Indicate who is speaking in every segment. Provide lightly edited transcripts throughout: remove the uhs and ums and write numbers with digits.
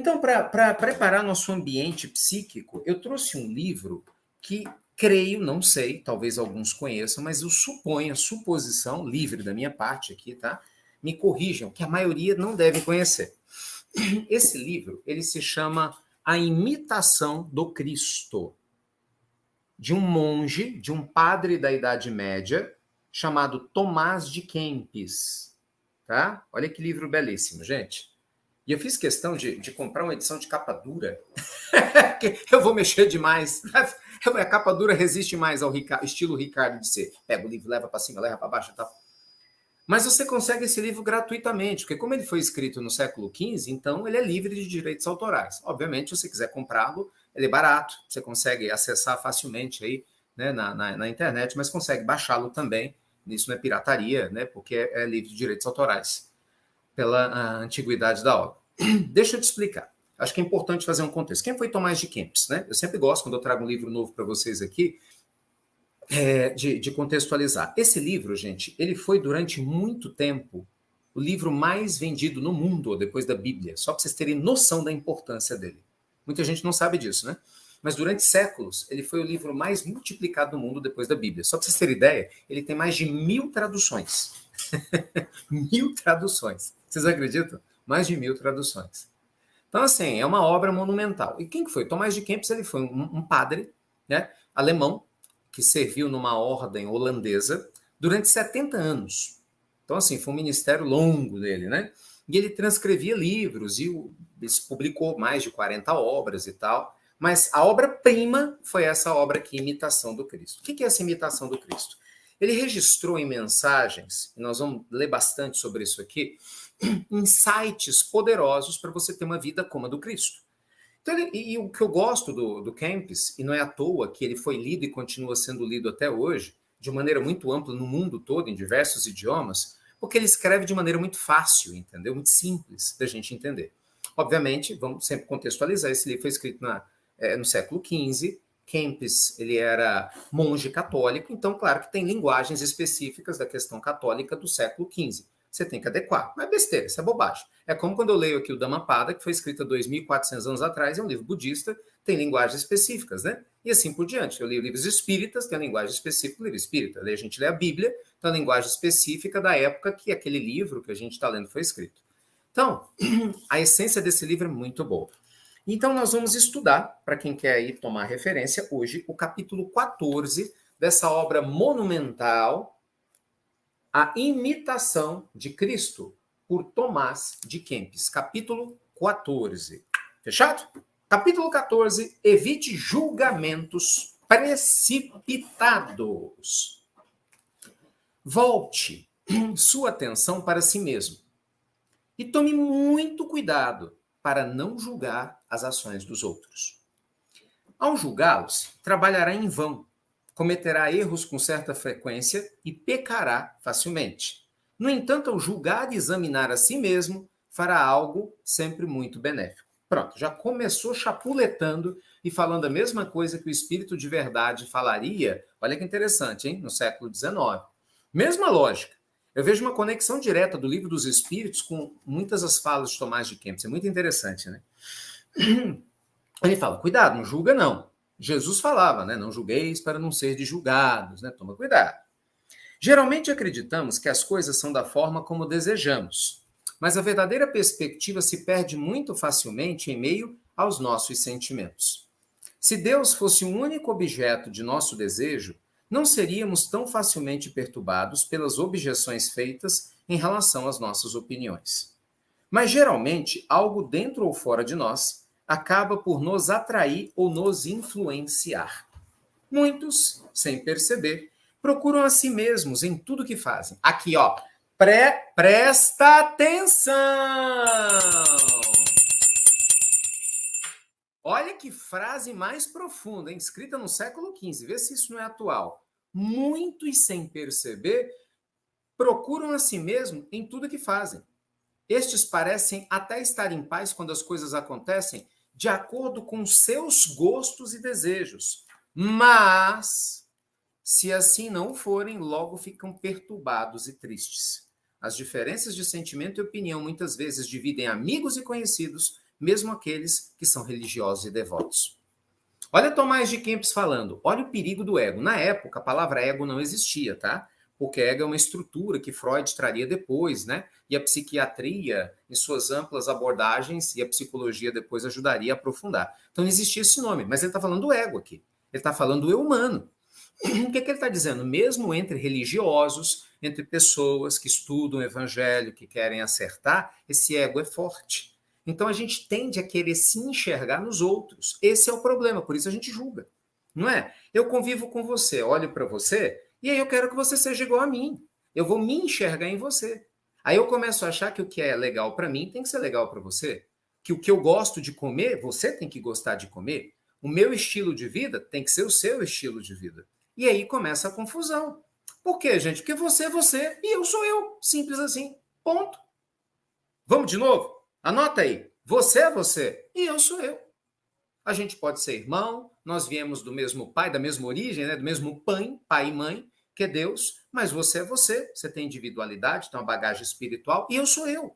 Speaker 1: Então, para preparar nosso ambiente psíquico, eu trouxe um livro que creio, não sei, talvez alguns conheçam, mas eu suponho, a suposição, livre da minha parte aqui, tá? Me corrijam, que a maioria não deve conhecer. Esse livro, ele se chama A Imitação do Cristo, de um monge, de um padre da Idade Média, chamado Tomás de Kempis, tá? Olha que livro belíssimo, gente. E eu fiz questão de comprar uma edição de capa dura, que eu vou mexer demais. A capa dura resiste mais ao estilo Ricardo de ser. Pega o livro, leva para cima, leva para baixo e tal. Mas você consegue esse livro gratuitamente, porque como ele foi escrito no século XV, então ele é livre de direitos autorais. Obviamente, se você quiser comprá-lo, ele é barato, você consegue acessar facilmente aí, né, na internet, mas consegue baixá-lo também. Isso não é pirataria, né, porque é livre de direitos autorais, pela antiguidade da obra. Deixa eu te explicar. Acho que é importante fazer um contexto. Quem foi Tomás de Kempis, né? Eu sempre gosto, quando eu trago um livro novo para vocês aqui, de contextualizar. Esse livro, gente, ele foi durante muito tempo o livro mais vendido no mundo depois da Bíblia, só para vocês terem noção da importância dele. Muita gente não sabe disso, né? Mas durante séculos, ele foi o livro mais multiplicado no mundo depois da Bíblia. Só para vocês terem ideia, ele tem mais de 1000 traduções. 1000 traduções. Vocês acreditam? Mais de 1000 traduções. Então, assim, é uma obra monumental. E quem que foi? Tomás de Kempis, ele foi um padre, né, alemão, que serviu numa ordem holandesa durante 70 anos. Então, assim, foi um ministério longo dele, né? E ele transcrevia livros e publicou mais de 40 obras e tal. Mas a obra-prima foi essa obra aqui, Imitação do Cristo. O que é essa Imitação do Cristo? Ele registrou em mensagens, e nós vamos ler bastante sobre isso aqui, insights poderosos para você ter uma vida como a do Cristo. Então, e o que eu gosto do Kempis, e não é à toa que ele foi lido e continua sendo lido até hoje, de maneira muito ampla no mundo todo, em diversos idiomas, porque ele escreve de maneira muito fácil, entendeu? Muito simples da gente entender. Obviamente, vamos sempre contextualizar, esse livro foi escrito no século XV, Kempis, ele era monge católico, então, claro que tem linguagens específicas da questão católica do século XV. Você tem que adequar. Não é besteira, isso é bobagem. É como quando eu leio aqui o Dhammapada, que foi escrito há 2.400 anos atrás, é um livro budista, tem linguagens específicas, né? E assim por diante. Eu leio livros espíritas, tem a linguagem específica do livro espírita. A gente lê a Bíblia, tem a linguagem específica da época que aquele livro que a gente está lendo foi escrito. Então, a essência desse livro é muito boa. Então, nós vamos estudar, para quem quer aí tomar referência, hoje, o capítulo 14 dessa obra monumental, A Imitação de Cristo, por Tomás de Kempis. Capítulo 14. Fechado? Capítulo 14. Evite julgamentos precipitados. Volte sua atenção para si mesmo e tome muito cuidado para não julgar as ações dos outros. Ao julgá-los, trabalhará em vão, cometerá erros com certa frequência e pecará facilmente. No entanto, ao julgar e examinar a si mesmo, fará algo sempre muito benéfico. Pronto, já começou chapuletando e falando a mesma coisa que o Espírito de Verdade falaria, olha que interessante, hein? No século XIX. Mesma lógica. Eu vejo uma conexão direta do Livro dos Espíritos com muitas das falas de Tomás de Kempis. É muito interessante, né? Ele fala, cuidado, não julga não. Jesus falava, né? Não julgueis para não ser julgados, né? Toma cuidado. Geralmente acreditamos que as coisas são da forma como desejamos, mas a verdadeira perspectiva se perde muito facilmente em meio aos nossos sentimentos. Se Deus fosse o único objeto de nosso desejo, não seríamos tão facilmente perturbados pelas objeções feitas em relação às nossas opiniões. Mas geralmente, algo dentro ou fora de nós acaba por nos atrair ou nos influenciar. Muitos, sem perceber, procuram a si mesmos em tudo que fazem. Aqui, ó, presta atenção! Olha que frase mais profunda, hein? Escrita no século XV, vê se isso não é atual. Muitos, sem perceber, procuram a si mesmo em tudo que fazem. Estes parecem até estar em paz quando as coisas acontecem de acordo com seus gostos e desejos. Mas, se assim não forem, logo ficam perturbados e tristes. As diferenças de sentimento e opinião muitas vezes dividem amigos e conhecidos, mesmo aqueles que são religiosos e devotos. Olha Tomás de Kempis falando, olha o perigo do ego. Na época, a palavra ego não existia, tá? Porque ego é uma estrutura que Freud traria depois, né? E a psiquiatria, em suas amplas abordagens, e a psicologia depois ajudaria a aprofundar. Então não existia esse nome, mas ele está falando do ego aqui. Ele está falando do eu humano. O que ele está dizendo? Mesmo entre religiosos, entre pessoas que estudam o evangelho, que querem acertar, esse ego é forte. Então a gente tende a querer se enxergar nos outros. Esse é o problema, por isso a gente julga. Não é? Eu convivo com você, olho para você, e aí eu quero que você seja igual a mim. Eu vou me enxergar em você. Aí eu começo a achar que o que é legal para mim tem que ser legal para você. Que o que eu gosto de comer, você tem que gostar de comer. O meu estilo de vida tem que ser o seu estilo de vida. E aí começa a confusão. Por quê, gente? Porque você é você e eu sou eu. Simples assim. Ponto. Vamos de novo? Anota aí. Você é você e eu sou eu. A gente pode ser irmão, nós viemos do mesmo pai, da mesma origem, né? Do mesmo pai e mãe, que é Deus, mas você é você. Você tem individualidade, tem uma bagagem espiritual e eu sou eu.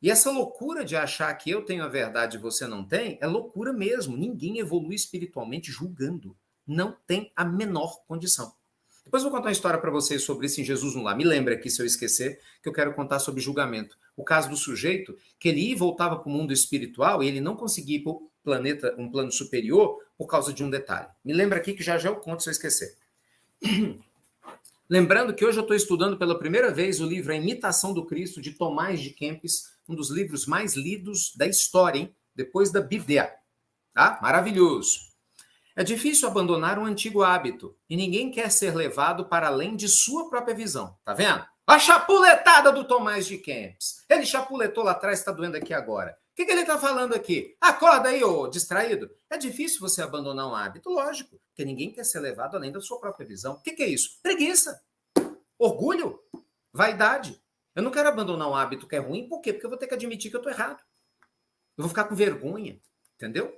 Speaker 1: E essa loucura de achar que eu tenho a verdade e você não tem, é loucura mesmo. Ninguém evolui espiritualmente julgando. Não tem a menor condição. Depois eu vou contar uma história para vocês sobre isso em Jesus no Lar. Me lembra aqui, se eu esquecer, que eu quero contar sobre julgamento. O caso do sujeito, que ele ia e voltava para o mundo espiritual e ele não conseguia ir para o planeta, um plano superior, por causa de um detalhe. Me lembra aqui que já eu conto se eu esquecer. Lembrando que hoje eu estou estudando pela primeira vez o livro A Imitação do Cristo, de Tomás de Kempis, um dos livros mais lidos da história, hein? Depois da Bíblia. Tá? Maravilhoso. É difícil abandonar um antigo hábito e ninguém quer ser levado para além de sua própria visão. Tá vendo? A chapuletada do Tomás de Kempis. Ele chapuletou lá atrás, está doendo aqui agora. O que ele está falando aqui? Acorda aí, ô distraído. É difícil você abandonar um hábito, lógico, porque ninguém quer ser levado além da sua própria visão. O que é isso? Preguiça, orgulho, vaidade. Eu não quero abandonar um hábito que é ruim, por quê? Porque eu vou ter que admitir que eu estou errado. Eu vou ficar com vergonha, entendeu?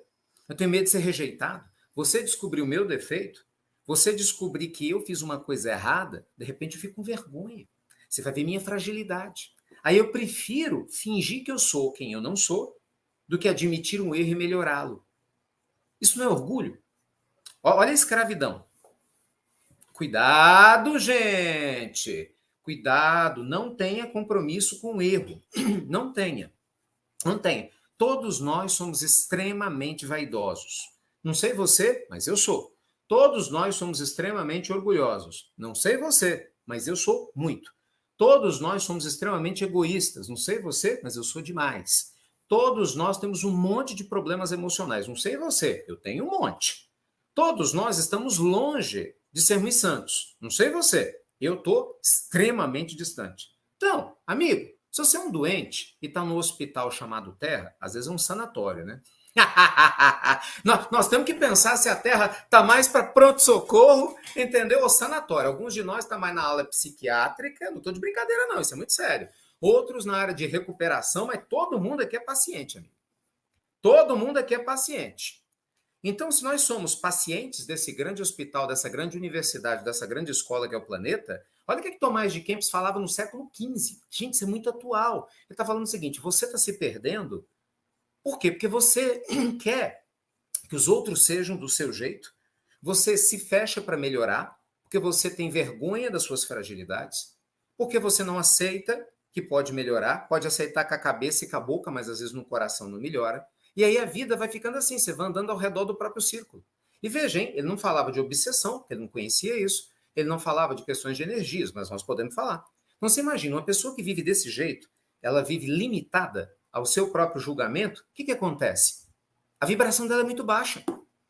Speaker 1: Eu tenho medo de ser rejeitado. Você descobrir o meu defeito, você descobrir que eu fiz uma coisa errada, de repente eu fico com vergonha. Você vai ver minha fragilidade. Aí eu prefiro fingir que eu sou quem eu não sou, do que admitir um erro e melhorá-lo. Isso não é orgulho? Olha a escravidão. Cuidado, gente! Cuidado, não tenha compromisso com o erro. Não tenha. Não tenha. Todos nós somos extremamente vaidosos. Não sei você, mas eu sou. Todos nós somos extremamente orgulhosos. Não sei você, mas eu sou muito. Todos nós somos extremamente egoístas. Não sei você, mas eu sou demais. Todos nós temos um monte de problemas emocionais. Não sei você, eu tenho um monte. Todos nós estamos longe de sermos santos. Não sei você, eu estou extremamente distante. Então, amigo, se você é um doente e está no hospital chamado Terra, às vezes é um sanatório, né? Nós temos que pensar se a Terra está mais para pronto-socorro, entendeu? Ou sanatório. Alguns de nós estão mais na ala psiquiátrica, não estou de brincadeira não, isso é muito sério. Outros na área de recuperação, mas todo mundo aqui é paciente, amigo. Todo mundo aqui é paciente. Então, se nós somos pacientes desse grande hospital, dessa grande universidade, dessa grande escola que é o planeta, olha o que Tomás de Kempis falava no século XV. Gente, isso é muito atual. Ele está falando o seguinte, você está se perdendo. Por quê? Porque você quer que os outros sejam do seu jeito, você se fecha para melhorar, porque você tem vergonha das suas fragilidades, porque você não aceita que pode melhorar, pode aceitar com a cabeça e com a boca, mas às vezes no coração não melhora. E aí a vida vai ficando assim, você vai andando ao redor do próprio círculo. E veja, hein, ele não falava de obsessão, ele não conhecia isso, ele não falava de questões de energias, mas nós podemos falar. Então você imagina, uma pessoa que vive desse jeito, ela vive limitada ao seu próprio julgamento, o que acontece? A vibração dela é muito baixa,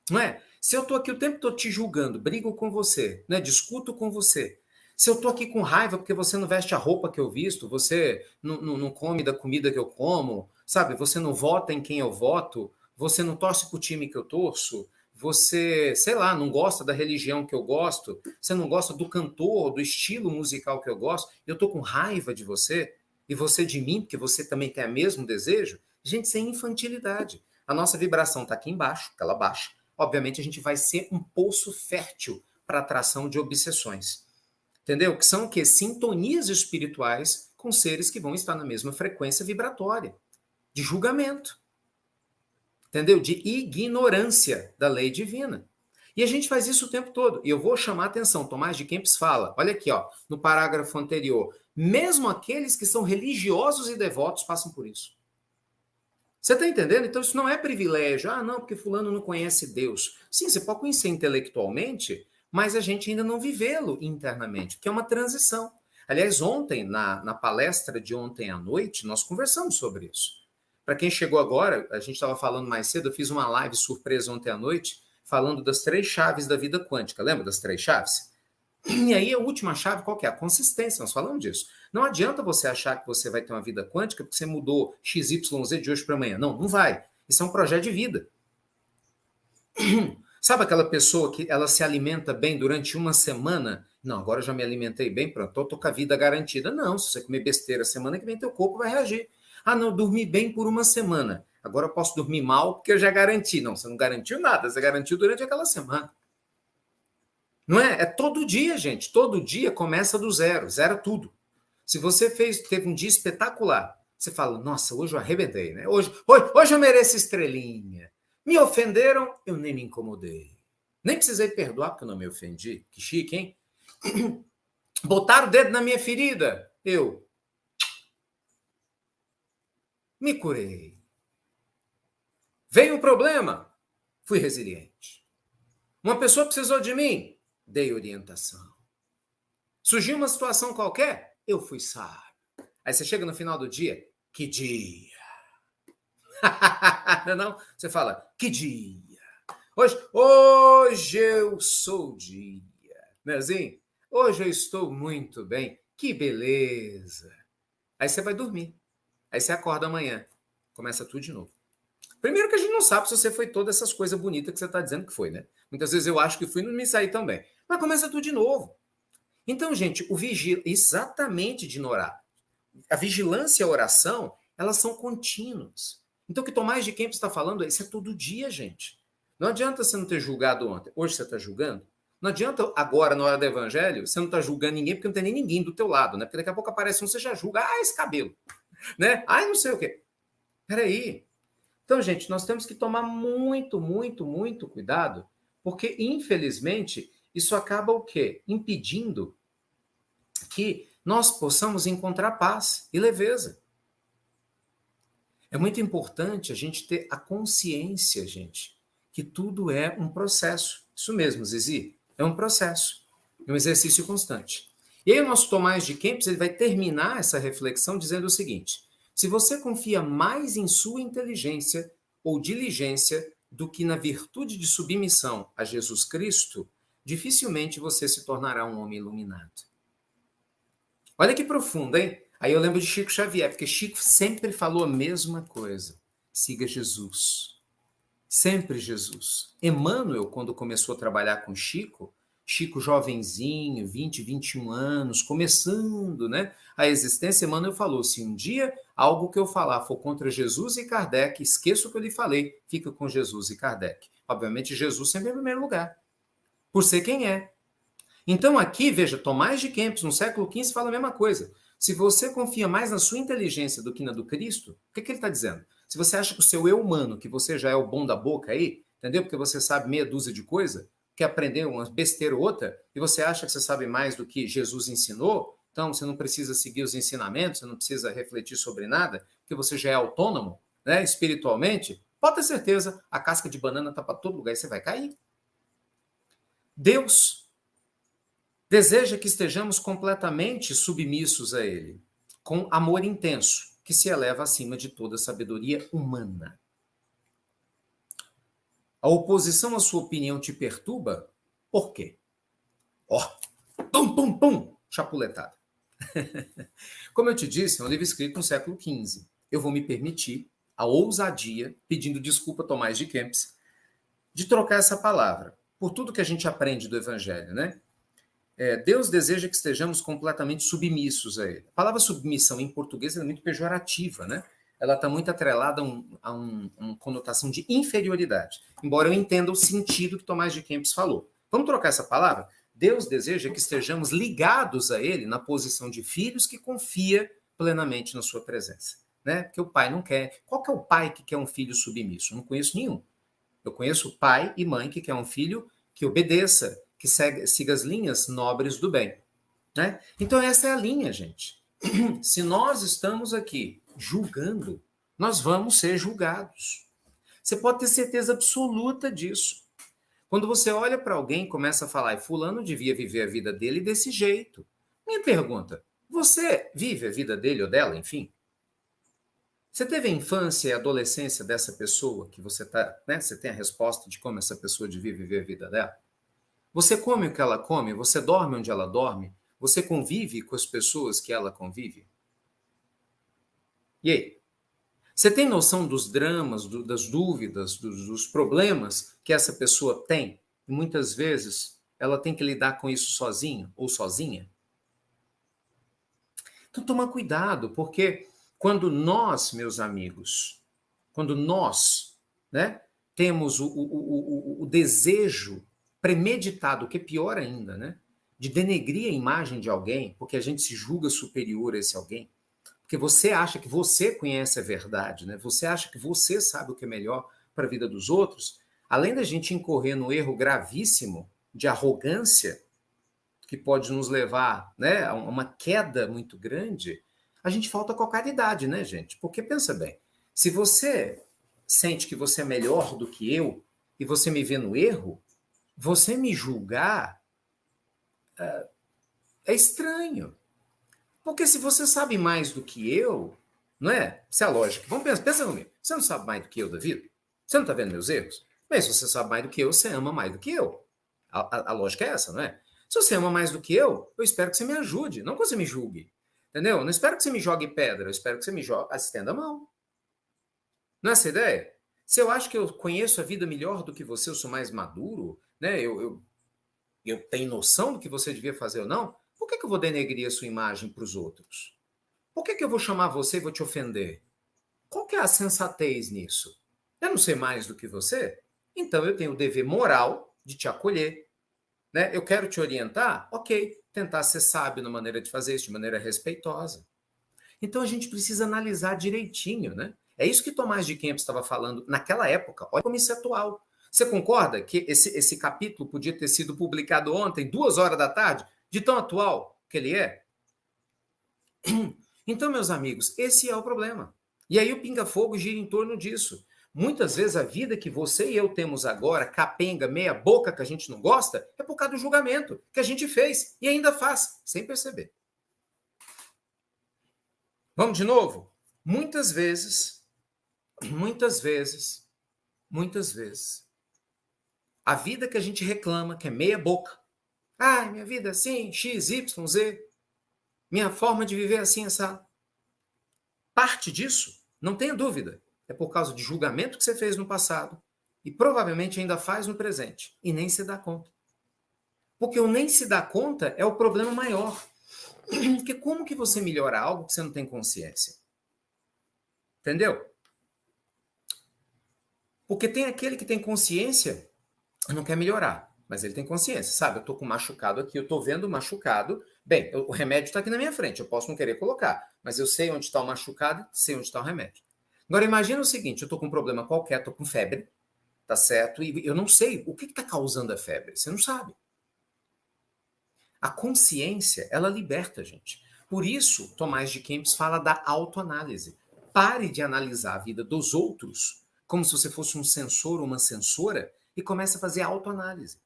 Speaker 1: não é? Se eu estou aqui o tempo todo te julgando, brigo com você, né, discuto com você, se eu estou aqui com raiva porque você não veste a roupa que eu visto, você não come da comida que eu como, sabe? Você não vota em quem eu voto, você não torce para o time que eu torço, você, sei lá, não gosta da religião que eu gosto, você não gosta do cantor, do estilo musical que eu gosto, eu estou com raiva de você e você de mim, porque você também tem o mesmo desejo. Gente, isso é infantilidade. A nossa vibração está aqui embaixo, ela baixa. Obviamente, a gente vai ser um poço fértil para atração de obsessões. Entendeu? Que são o quê? Sintonias espirituais com seres que vão estar na mesma frequência vibratória. de julgamento, entendeu? De ignorância da lei divina. E a gente faz isso o tempo todo. E eu vou chamar a atenção. Tomás de Kempis fala, olha aqui, ó, no parágrafo anterior, mesmo aqueles que são religiosos e devotos passam por isso. Você está entendendo? Então isso não é privilégio. Ah, não, porque fulano não conhece Deus. Sim, você pode conhecer intelectualmente, mas a gente ainda não vivê-lo internamente, porque é uma transição. Aliás, ontem, na palestra de ontem à noite, nós conversamos sobre isso. Para quem chegou agora, a gente estava falando mais cedo, eu fiz uma live surpresa ontem à noite, falando das 3 chaves da vida quântica. Lembra das 3 chaves? E aí a última chave, qual que é? A consistência, nós falamos disso. Não adianta você achar que você vai ter uma vida quântica porque você mudou XYZ de hoje para amanhã. Não, não vai. Isso é um projeto de vida. Sabe aquela pessoa que ela se alimenta bem durante uma semana? Não, agora eu já me alimentei bem, pronto, estou com a vida garantida. Não, se você comer besteira semana que vem, teu corpo vai reagir. Ah, não, dormi bem por uma semana. Agora eu posso dormir mal porque eu já garanti. Não, você não garantiu nada, você garantiu durante aquela semana. Não é? É todo dia, gente. Todo dia começa do zero, zera tudo. Se você teve um dia espetacular, você fala, nossa, hoje eu arrebentei, né? Hoje eu mereço estrelinha. Me ofenderam, eu nem me incomodei. Nem precisei perdoar porque eu não me ofendi. Que chique, hein? Botaram o dedo na minha ferida. Eu me curei. Veio um problema, fui resiliente. Uma pessoa precisou de mim, dei orientação. Surgiu uma situação qualquer, eu fui sábio. Aí você chega no final do dia, que dia. Não? Você fala, que dia. Hoje eu sou o dia. Não é assim? Hoje eu estou muito bem. Que beleza. Aí você vai dormir. Aí você acorda amanhã. Começa tudo de novo. Primeiro que a gente não sabe se você foi todas essas coisas bonitas que você está dizendo que foi, né? Muitas vezes eu acho que fui e não me saí tão bem. Mas começa tudo de novo. Então, gente, exatamente de orar. A vigilância e a oração, elas são contínuas. Então, o que Tomás de Kempis está falando, isso é todo dia, gente. Não adianta você não ter julgado ontem. Hoje você está julgando. Não adianta agora, na hora do evangelho, você não está julgando ninguém, porque não tem nem ninguém do teu lado, né? Porque daqui a pouco aparece um, você já julga. Ah, esse cabelo. Né? Ah, não sei o quê. Peraí. Então, gente, nós temos que tomar muito, muito, muito cuidado, porque, infelizmente, isso acaba o quê? Impedindo que nós possamos encontrar paz e leveza. É muito importante a gente ter a consciência, gente, que tudo é um processo. Isso mesmo, Zizi, é um processo, é um exercício constante. E aí o nosso Tomás de Kempis ele vai terminar essa reflexão dizendo o seguinte: se você confia mais em sua inteligência ou diligência do que na virtude de submissão a Jesus Cristo, dificilmente você se tornará um homem iluminado. Olha que profundo, hein? Aí eu lembro de Chico Xavier, porque Chico sempre falou a mesma coisa. Siga Jesus. Sempre Jesus. Emmanuel, quando começou a trabalhar com Chico, Chico jovenzinho, 20, 21 anos, começando, né, a existência, Emmanuel falou, se um dia algo que eu falar for contra Jesus e Kardec, esqueça o que eu lhe falei, fica com Jesus e Kardec. Obviamente, Jesus sempre em primeiro lugar, por ser quem é. Então aqui, veja, Tomás de Kempis, no século XV, fala a mesma coisa. Se você confia mais na sua inteligência do que na do Cristo, o que ele está dizendo? Se você acha que o seu eu humano, que você já é o bom da boca aí, entendeu? Porque você sabe meia dúzia de coisa, quer aprender uma besteira ou outra, e você acha que você sabe mais do que Jesus ensinou, então você não precisa seguir os ensinamentos, você não precisa refletir sobre nada, porque você já é autônomo, né, espiritualmente, pode ter certeza, a casca de banana está para todo lugar e você vai cair. Deus deseja que estejamos completamente submissos a Ele, com amor intenso, que se eleva acima de toda sabedoria humana. A oposição à sua opinião te perturba? Por quê? Ó, pum, pum, pum, chapuletada. Como eu te disse, é um livro escrito no século XV. Eu vou me permitir a ousadia, pedindo desculpa a Tomás de Kempis, de trocar essa palavra por tudo que a gente aprende do Evangelho, né? Deus deseja que estejamos completamente submissos a Ele. A palavra submissão em português é muito pejorativa, né? Ela está muito atrelada a uma conotação de inferioridade, embora eu entenda o sentido que Tomás de Kempis falou. Vamos trocar essa palavra? Deus deseja que estejamos ligados a Ele na posição de filhos que confia plenamente na sua presença. né? Porque o pai não quer. Qual que é o pai que quer um filho submisso? Eu não conheço nenhum. Eu conheço pai e mãe que quer um filho que obedeça, que siga as linhas nobres do bem, né? Então essa é a linha, gente. Se nós estamos aqui julgando, nós vamos ser julgados. Você pode ter certeza absoluta disso. Quando você olha para alguém e começa a falar, e fulano devia viver a vida dele desse jeito. Minha pergunta, você vive a vida dele ou dela, enfim? Você teve a infância e a adolescência dessa pessoa que você tá, né? Você tem a resposta de como essa pessoa devia viver a vida dela? Você come o que ela come? Você dorme onde ela dorme? Você convive com as pessoas que ela convive? E aí? Você tem noção dos dramas, das dúvidas, dos problemas que essa pessoa tem? E muitas vezes ela tem que lidar com isso sozinha ou sozinha? Então toma cuidado, porque quando nós, meus amigos, quando nós, né, temos o desejo premeditado, que é pior ainda, né, de denegrir a imagem de alguém, porque a gente se julga superior a esse alguém, porque você acha que você conhece a verdade, né? Você acha que você sabe o que é melhor para a vida dos outros, além da gente incorrer no erro gravíssimo de arrogância, que pode nos levar, né, a uma queda muito grande, a gente falta com a caridade, né, gente? Porque pensa bem, se você sente que você é melhor do que eu e você me vê no erro, você me julgar é estranho. Porque se você sabe mais do que eu, não é? Essa é a lógica. Vamos pensar, pensa comigo. Você não sabe mais do que eu da vida? Você não está vendo meus erros? Bem, se você sabe mais do que eu, você ama mais do que eu. A lógica é essa, não é? Se você ama mais do que eu espero que você me ajude, não que você me julgue. Entendeu? Eu não espero que você me jogue pedra, eu espero que você me jogue, estenda a mão. Não é essa a ideia? Se eu acho que eu conheço a vida melhor do que você, eu sou mais maduro, né? Eu tenho noção do que você devia fazer ou não, por que eu vou denegrir a sua imagem para os outros? Por que eu vou chamar você e vou te ofender? Qual que é a sensatez nisso? Eu não sei mais do que você? Então eu tenho o dever moral de te acolher. Né? Eu quero te orientar? Ok. Tentar ser sábio na maneira de fazer isso, de maneira respeitosa. Então a gente precisa analisar direitinho, né? É isso que Tomás de Kempis estava falando naquela época. Olha como isso é atual. Você concorda que esse capítulo podia ter sido publicado ontem, 2 horas da tarde, de tão atual que ele é? Então, meus amigos, esse é o problema. E aí o pinga-fogo gira em torno disso. Muitas vezes a vida que você e eu temos agora, capenga, meia boca, que a gente não gosta, é por causa do julgamento que a gente fez e ainda faz, sem perceber. Vamos de novo? Muitas vezes, muitas vezes, muitas vezes, a vida que a gente reclama, que é meia boca, minha vida é assim, X, Y, Z, minha forma de viver é assim, essa parte disso, não tenha dúvida, é por causa de julgamento que você fez no passado e provavelmente ainda faz no presente e nem se dá conta. Porque o nem se dá conta é o problema maior. Porque como que você melhora algo que você não tem consciência? Entendeu? Porque tem aquele que tem consciência e não quer melhorar, mas ele tem consciência, sabe? Eu tô com um machucado aqui, eu tô vendo o machucado. Bem, o remédio está aqui na minha frente, eu posso não querer colocar, mas eu sei onde está o machucado e sei onde está o remédio. Agora imagina o seguinte, eu tô com um problema qualquer, tô com febre, tá certo? E eu não sei o que está causando a febre, você não sabe. A consciência, ela liberta a gente. Por isso, Tomás de Kempis fala da autoanálise. Pare de analisar a vida dos outros como se você fosse um censor ou uma censora e comece a fazer autoanálise.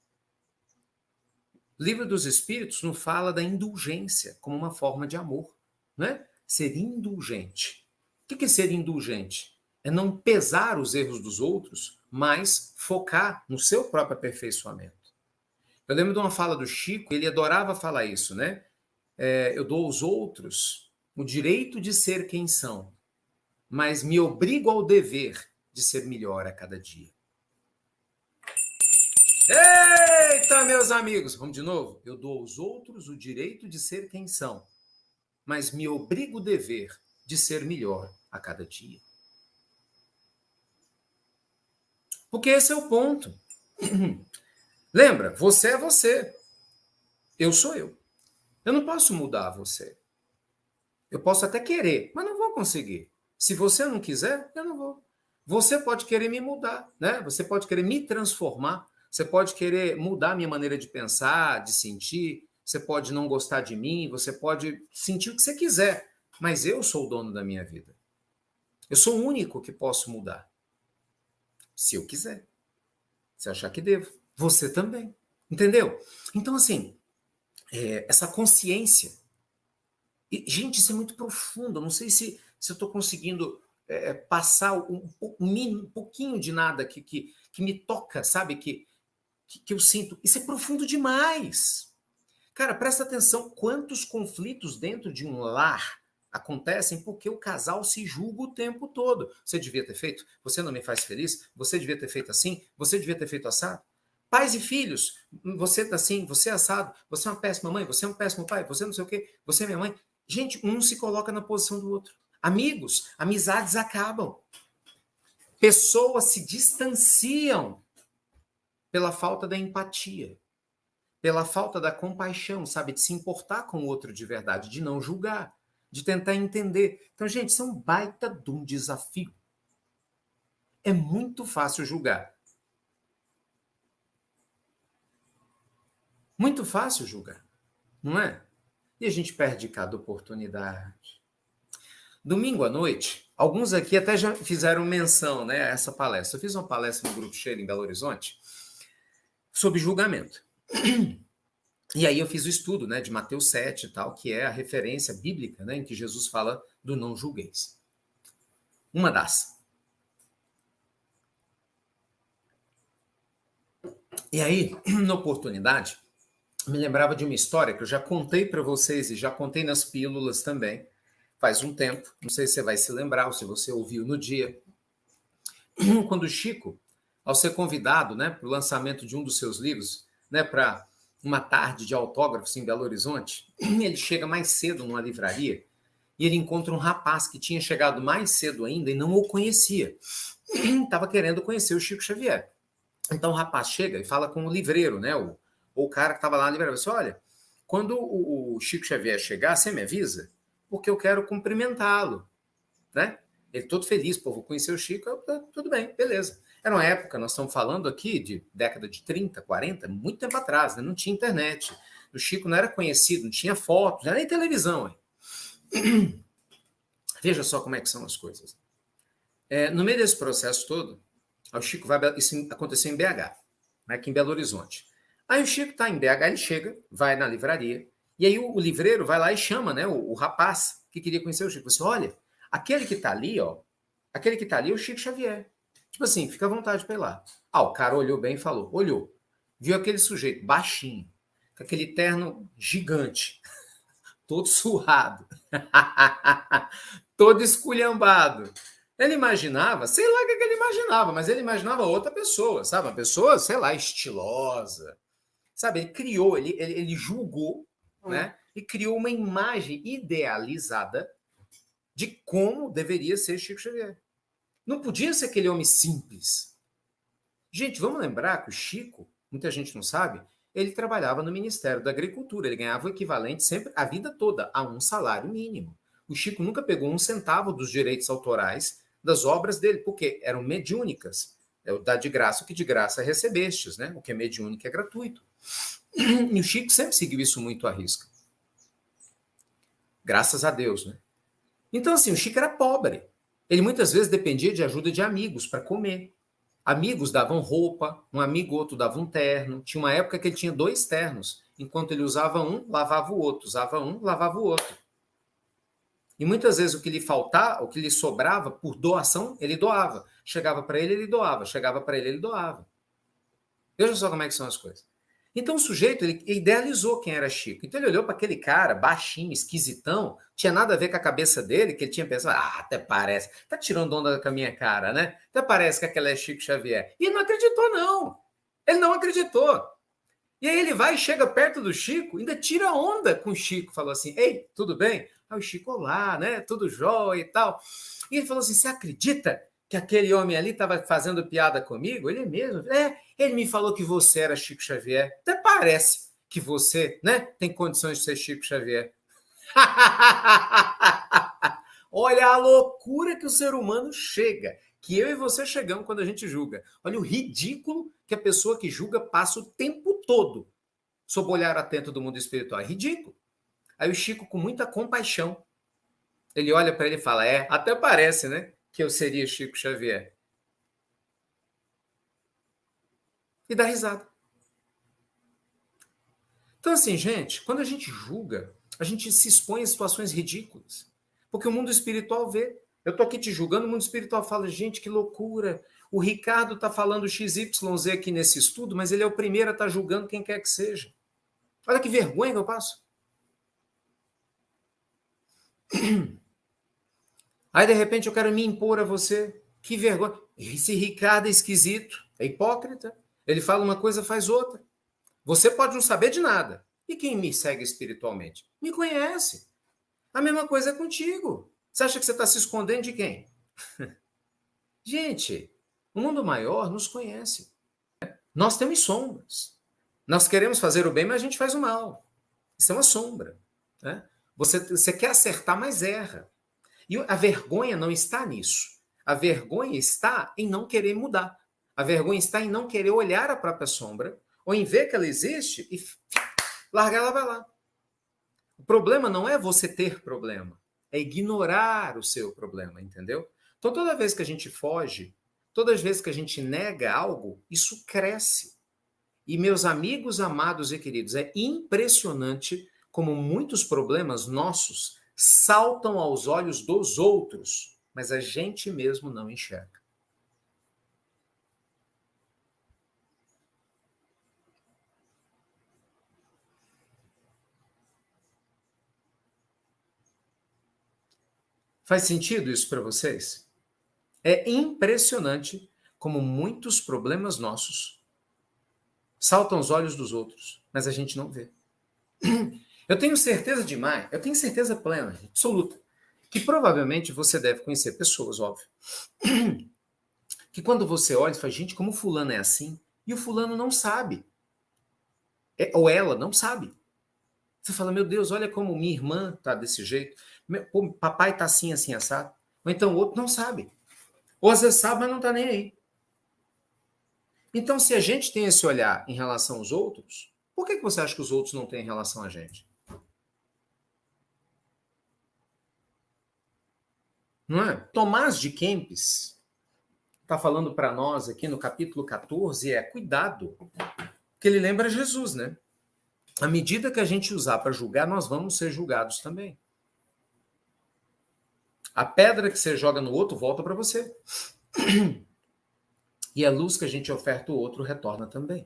Speaker 1: O Livro dos Espíritos nos fala da indulgência como uma forma de amor, não é? Ser indulgente. O que é ser indulgente? É não pesar os erros dos outros, mas focar no seu próprio aperfeiçoamento. Eu lembro de uma fala do Chico, ele adorava falar isso, né? Eu dou aos outros o direito de ser quem são, mas me obrigo ao dever de ser melhor a cada dia. Eita, meus amigos! Vamos de novo? Eu dou aos outros o direito de ser quem são, mas me obrigo o dever de ser melhor a cada dia. Porque esse é o ponto. Lembra, você é você. Eu sou eu. Eu não posso mudar você. Eu posso até querer, mas não vou conseguir. Se você não quiser, eu não vou. Você pode querer me mudar, né? Você pode querer me transformar, você pode querer mudar a minha maneira de pensar, de sentir, você pode não gostar de mim, você pode sentir o que você quiser, mas eu sou o dono da minha vida. Eu sou o único que posso mudar. Se eu quiser. Se achar que devo. Você também. Entendeu? Então, assim, essa consciência. E, gente, isso é muito profundo. Eu não sei se eu estou conseguindo passar um pouquinho de nada que me toca, sabe? Que eu sinto. Isso é profundo demais. Cara, presta atenção quantos conflitos dentro de um lar acontecem porque o casal se julga o tempo todo. Você devia ter feito, você não me faz feliz, você devia ter feito assim, você devia ter feito assado. Pais e filhos, você tá assim, você é assado, você é uma péssima mãe, você é um péssimo pai, você não sei o quê, você é minha mãe. Gente, um se coloca na posição do outro. Amigos, amizades acabam. Pessoas se distanciam pela falta da empatia, pela falta da compaixão, sabe? De se importar com o outro de verdade, de não julgar, de tentar entender. Então, gente, isso é um baita de um desafio. É muito fácil julgar. Muito fácil julgar, não é? E a gente perde cada oportunidade. Domingo à noite, alguns aqui até já fizeram menção, né, a essa palestra. Eu fiz uma palestra no Grupo Cheiro em Belo Horizonte sobre julgamento. E aí eu fiz o estudo, né, de Mateus 7 e tal, que é a referência bíblica, né, em que Jesus fala do não julgueis. Uma das. E aí, na oportunidade, me lembrava de uma história que eu já contei para vocês e já contei nas pílulas também, faz um tempo, não sei se você vai se lembrar ou se você ouviu no dia, quando o Chico, ao ser convidado, né, para o lançamento de um dos seus livros, né, para uma tarde de autógrafos em Belo Horizonte, ele chega mais cedo numa livraria e ele encontra um rapaz que tinha chegado mais cedo ainda e não o conhecia. Estava querendo conhecer o Chico Xavier. Então o rapaz chega e fala com o livreiro, né, o cara que estava lá na livraria, assim, olha, quando o Chico Xavier chegar, você me avisa, porque eu quero cumprimentá-lo, né? Ele todo feliz, pô, vou conhecer o Chico, tudo bem, beleza. Era uma época, nós estamos falando aqui de década de 30, 40, muito tempo atrás, né? Não tinha internet. O Chico não era conhecido, não tinha fotos, não era nem televisão. Hein? Veja só como é que são as coisas. No meio desse processo todo, o Chico vai. Isso aconteceu em BH, né, aqui em Belo Horizonte. Aí o Chico está em BH, ele chega, vai na livraria, e aí o livreiro vai lá e chama, né, o rapaz que queria conhecer o Chico. Você olha, aquele que está ali, ó, aquele que está ali é o Chico Xavier. Tipo assim, fica à vontade para ir lá. Ah, o cara olhou bem e falou, olhou. Viu aquele sujeito baixinho, com aquele terno gigante, todo surrado, todo esculhambado. Ele imaginava, sei lá o que ele imaginava, mas ele imaginava outra pessoa, sabe? Uma pessoa, sei lá, estilosa. Sabe, ele criou, ele julgou, né? E criou uma imagem idealizada de como deveria ser Chico Xavier. Não podia ser aquele homem simples. Gente, vamos lembrar que o Chico, muita gente não sabe, ele trabalhava no Ministério da Agricultura, ele ganhava o equivalente sempre, a vida toda, a um salário mínimo. O Chico nunca pegou um centavo dos direitos autorais das obras dele, porque eram mediúnicas. É o dar de graça o que de graça recebestes, né? O que é mediúnico é gratuito. E o Chico sempre seguiu isso muito à risca. Graças a Deus, né? Então, assim, o Chico era pobre. Ele muitas vezes dependia de ajuda de amigos para comer. Amigos davam roupa, um amigo outro dava um terno. Tinha uma época que ele tinha 2 ternos. Enquanto ele usava um, lavava o outro. Usava um, lavava o outro. E muitas vezes o que lhe faltava, o que lhe sobrava por doação, ele doava. Chegava para ele doava. Chegava para ele doava. Veja só como é que são as coisas. Então o sujeito, ele idealizou quem era Chico. Então ele olhou para aquele cara baixinho, esquisitão, tinha nada a ver com a cabeça dele, que ele tinha pensado, até parece, tá tirando onda com a minha cara, né? Até parece que aquela é Chico Xavier. E ele não acreditou, não. Ele não acreditou. E aí ele vai e chega perto do Chico, ainda tira onda com o Chico, falou assim, ei, tudo bem? Aí o Chico, olá, né? Tudo jóia e tal. E ele falou assim, você acredita que aquele homem ali estava fazendo piada comigo? Ele mesmo? Ele me falou que você era Chico Xavier. Até parece que você, né, tem condições de ser Chico Xavier. Olha a loucura que o ser humano chega, que eu e você chegamos quando a gente julga. Olha o ridículo que a pessoa que julga passa o tempo todo sob o olhar atento do mundo espiritual. É ridículo. Aí o Chico, com muita compaixão, ele olha para ele e fala: até parece, né, que eu seria Chico Xavier. E dá risada. Então, assim, gente, quando a gente julga, a gente se expõe a situações ridículas. Porque o mundo espiritual vê. Eu tô aqui te julgando, o mundo espiritual fala: gente, que loucura. O Ricardo tá falando XYZ aqui nesse estudo, mas ele é o primeiro a estar julgando quem quer que seja. Olha que vergonha que eu passo. Aí, de repente, eu quero me impor a você. Que vergonha. Esse Ricardo é esquisito, é hipócrita. Ele fala uma coisa, faz outra. Você pode não saber de nada. E quem me segue espiritualmente? Me conhece. A mesma coisa é contigo. Você acha que você está se escondendo de quem? Gente, o mundo maior nos conhece. Nós temos sombras. Nós queremos fazer o bem, mas a gente faz o mal. Isso é uma sombra. Né? Você quer acertar, mas erra. E a vergonha não está nisso. A vergonha está em não querer mudar. A vergonha está em não querer olhar a própria sombra, ou em ver que ela existe e largar ela vai lá. O problema não é você ter problema, é ignorar o seu problema, entendeu? Então, toda vez que a gente foge, todas as vezes que a gente nega algo, isso cresce. E, meus amigos amados e queridos, é impressionante como muitos problemas nossos saltam aos olhos dos outros, mas a gente mesmo não enxerga. Faz sentido isso para vocês? É impressionante como muitos problemas nossos saltam aos olhos dos outros, mas a gente não vê. Eu tenho certeza demais, eu tenho certeza plena, absoluta, que provavelmente você deve conhecer pessoas, óbvio, que quando você olha e fala: gente, como o fulano é assim, e o fulano não sabe, ou ela não sabe. Você fala: meu Deus, olha como minha irmã tá desse jeito, papai tá assim, assim, assado, ou então o outro não sabe. Ou às vezes sabe, mas não tá nem aí. Então, se a gente tem esse olhar em relação aos outros, por que você acha que os outros não têm em relação a gente? Não é? Tomás de Kempis está falando para nós aqui no capítulo 14 cuidado, que ele lembra Jesus, né? À medida que a gente usar para julgar, nós vamos ser julgados também. A pedra que você joga no outro volta para você. E a luz que a gente oferta ao outro retorna também.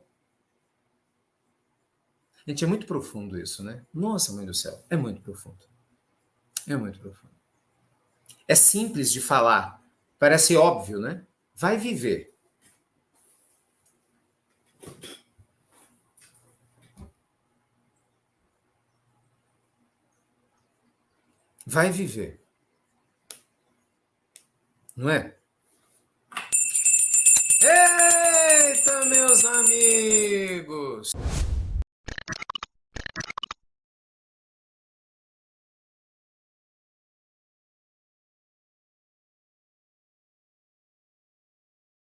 Speaker 1: Gente, é muito profundo isso, né? Nossa, mãe do céu, é muito profundo. É muito profundo. É simples de falar, parece óbvio, né? Vai viver. Vai viver. Não é? Eita, meus amigos!